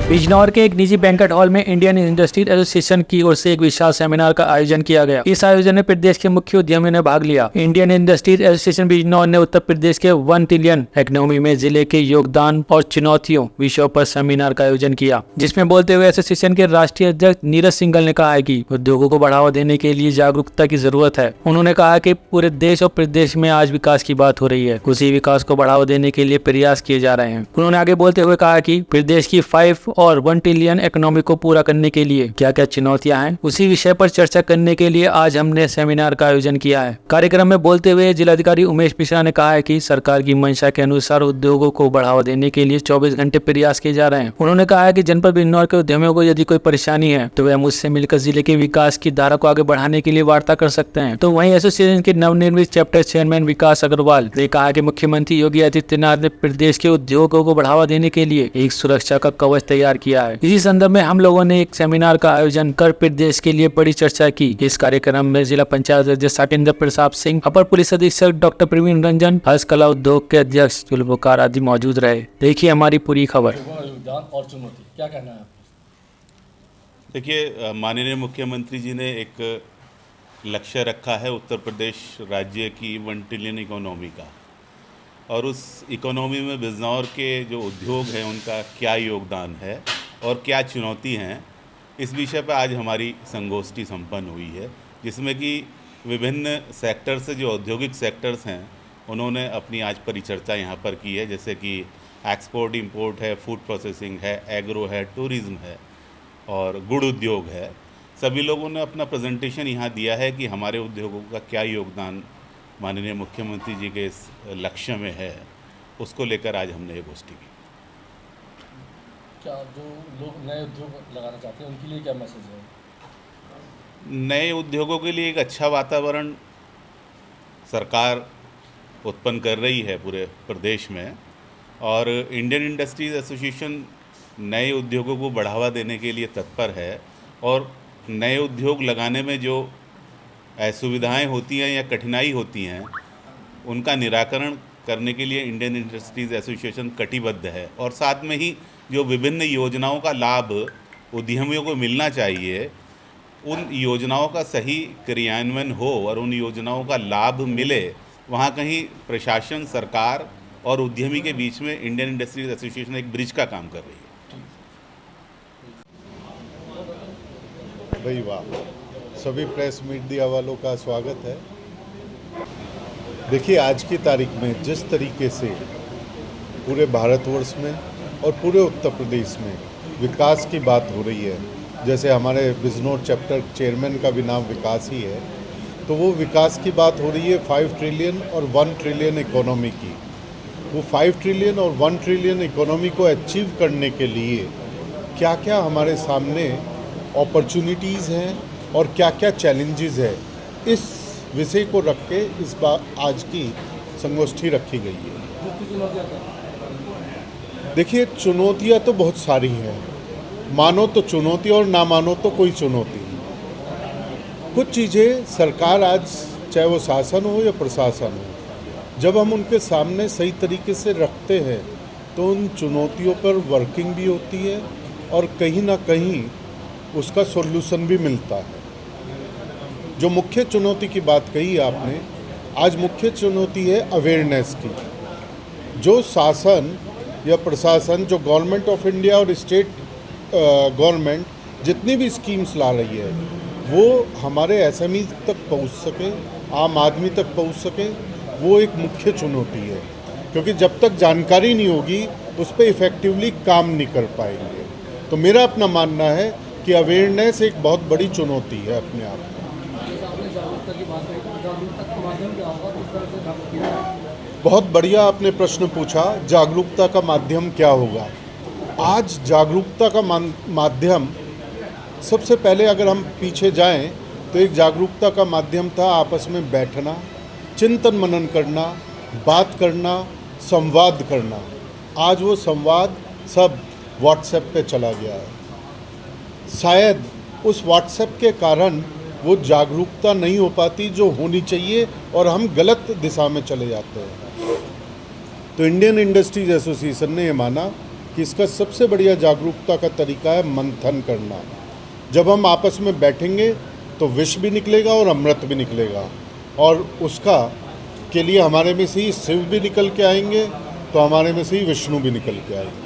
बिजनौर के एक निजी बैंक्वेट हॉल में इंडियन इंडस्ट्रीज एसोसिएशन की ओर से एक विशाल सेमिनार का आयोजन किया गया। इस आयोजन में प्रदेश के मुख्य उद्यमियों ने भाग लिया। इंडियन इंडस्ट्रीज एसोसिएशन बिजनौर ने उत्तर प्रदेश के 1 ट्रिलियन इकोनॉमी में जिले के योगदान और चुनौतियों विषयों पर सेमिनार का आयोजन किया, जिसमें बोलते हुए एसोसिएशन के राष्ट्रीय अध्यक्ष नीरज सिंघल ने कहा है कि उद्योगों को बढ़ावा देने के लिए जागरूकता की जरूरत है। उन्होंने कहा कि पूरे देश और प्रदेश में आज विकास की बात हो रही है, उसी विकास को बढ़ावा देने के लिए प्रयास किए जा रहे हैं। उन्होंने आगे बोलते हुए कहा कि प्रदेश की 5 और 1 ट्रिलियन इकोनॉमी को पूरा करने के लिए क्या क्या चुनौतियां हैं, उसी विषय पर चर्चा करने के लिए आज हमने सेमिनार का आयोजन किया है। कार्यक्रम में बोलते हुए जिलाधिकारी उमेश मिश्रा ने कहा है कि सरकार की मंशा के अनुसार उद्योगों को बढ़ावा देने के लिए 24 घंटे प्रयास किए जा रहे हैं। उन्होंने कहा है कि जनपद बिजनौर के उद्यमियों को यदि कोई परेशानी है तो वह मुझसे मिलकर जिले के विकास की धारा को आगे बढ़ाने के लिए वार्ता कर सकते हैं। तो वहीं एसोसिएशन के नवनिर्मित चैप्टर चेयरमैन विकास अग्रवाल ने कहा कि मुख्यमंत्री योगी आदित्यनाथ ने प्रदेश के उद्योगों को बढ़ावा देने के लिए एक सुरक्षा का कवच तैयार किया है। इसी संदर्भ में हम लोगों ने एक सेमिनार का आयोजन कर प्रदेश के लिए बड़ी चर्चा की। इस कार्यक्रम में जिला पंचायत अध्यक्ष साकेंद्र प्रसाद सिंह, अपर पुलिस अधीक्षक डॉक्टर प्रवीण रंजन, हस्तकला उद्योग के अध्यक्ष जुल्फकार आदि मौजूद रहे। देखिए हमारी पूरी खबर। और चुनौती क्या कहना है? देखिए, माननीय मुख्यमंत्री जी ने एक लक्ष्य रखा है उत्तर प्रदेश राज्य की 1 ट्रिलियन इकोनॉमी का, और उस इकोनॉमी में बिजनौर के जो उद्योग हैं उनका क्या योगदान है और क्या चुनौती हैं, इस विषय पर आज हमारी संगोष्ठी संपन्न हुई है, जिसमें कि विभिन्न सेक्टर से जो औद्योगिक सेक्टर्स हैं उन्होंने अपनी आज परिचर्चा यहाँ पर की है, जैसे कि एक्सपोर्ट इंपोर्ट है, फूड प्रोसेसिंग है, एग्रो है, टूरिज़्म है और गुड़ उद्योग है। सभी लोगों ने अपना प्रेजेंटेशन यहाँ दिया है कि हमारे उद्योगों का क्या योगदान माननीय मुख्यमंत्री जी के इस लक्ष्य में है, उसको लेकर आज हमने ये गोष्ठी की। क्या जो लोग नए उद्योग लगाना चाहते हैं उनके लिए क्या मैसेज है? नए उद्योगों के लिए एक अच्छा वातावरण सरकार उत्पन्न कर रही है पूरे प्रदेश में, और इंडियन इंडस्ट्रीज एसोसिएशन नए उद्योगों को बढ़ावा देने के लिए तत्पर है, और नए उद्योग लगाने में जो असुविधाएं होती हैं या कठिनाई होती हैं उनका निराकरण करने के लिए इंडियन इंडस्ट्रीज एसोसिएशन कटिबद्ध है। और साथ में ही जो विभिन्न योजनाओं का लाभ उद्यमियों को मिलना चाहिए, उन योजनाओं का सही क्रियान्वयन हो और उन योजनाओं का लाभ मिले, वहाँ कहीं प्रशासन, सरकार और उद्यमी के बीच में इंडियन इंडस्ट्रीज एसोसिएशन एक ब्रिज का काम कर रही है। भाई वाह, सभी प्रेस मीडिया वालों का स्वागत है। देखिए, आज की तारीख में जिस तरीके से पूरे भारतवर्ष में और पूरे उत्तर प्रदेश में विकास की बात हो रही है, जैसे हमारे बिजनौर चैप्टर चेयरमैन का भी नाम विकास ही है, तो वो विकास की बात हो रही है 5 ट्रिलियन और 1 ट्रिलियन इकोनॉमी की। वो 5 ट्रिलियन और 1 ट्रिलियन इकोनॉमी को अचीव करने के लिए क्या क्या हमारे सामने अपॉर्चुनिटीज़ हैं और क्या क्या चैलेंजेस है, इस विषय को रख के इस बार आज की संगोष्ठी रखी गई है। देखिए, चुनौतियां तो बहुत सारी हैं, मानो तो चुनौती और ना मानो तो कोई चुनौती नहीं। कुछ चीज़ें सरकार आज, चाहे वो शासन हो या प्रशासन हो, जब हम उनके सामने सही तरीके से रखते हैं तो उन चुनौतियों पर वर्किंग भी होती है और कहीं ना कहीं उसका सॉल्यूशन भी मिलता है। जो मुख्य चुनौती की बात कही आपने, आज मुख्य चुनौती है अवेयरनेस की। जो शासन या प्रशासन, जो गवर्नमेंट ऑफ इंडिया और स्टेट गवर्नमेंट जितनी भी स्कीम्स ला रही है, वो हमारे एसएमई तक पहुंच सके, आम आदमी तक पहुंच सके, वो एक मुख्य चुनौती है। क्योंकि जब तक जानकारी नहीं होगी उस पर इफ़ेक्टिवली काम नहीं कर पाएंगे। तो मेरा अपना मानना है कि अवेयरनेस एक बहुत बड़ी चुनौती है अपने आप में। बहुत बढ़िया आपने प्रश्न पूछा, जागरूकता का माध्यम क्या होगा। आज जागरूकता का माध्यम, सबसे पहले अगर हम पीछे जाएं तो एक जागरूकता का माध्यम था आपस में बैठना, चिंतन मनन करना, बात करना, संवाद करना। आज वो संवाद सब व्हाट्सएप पे चला गया है। शायद उस व्हाट्सएप के कारण वो जागरूकता नहीं हो पाती जो होनी चाहिए, और हम गलत दिशा में चले जाते हैं। तो इंडियन इंडस्ट्रीज एसोसिएशन ने ये माना कि इसका सबसे बढ़िया जागरूकता का तरीका है मंथन करना। जब हम आपस में बैठेंगे तो विष भी निकलेगा और अमृत भी निकलेगा, और उसका के लिए हमारे में से ही शिव भी निकल के आएंगे, तो हमारे में से ही विष्णु भी निकल के आएंगे।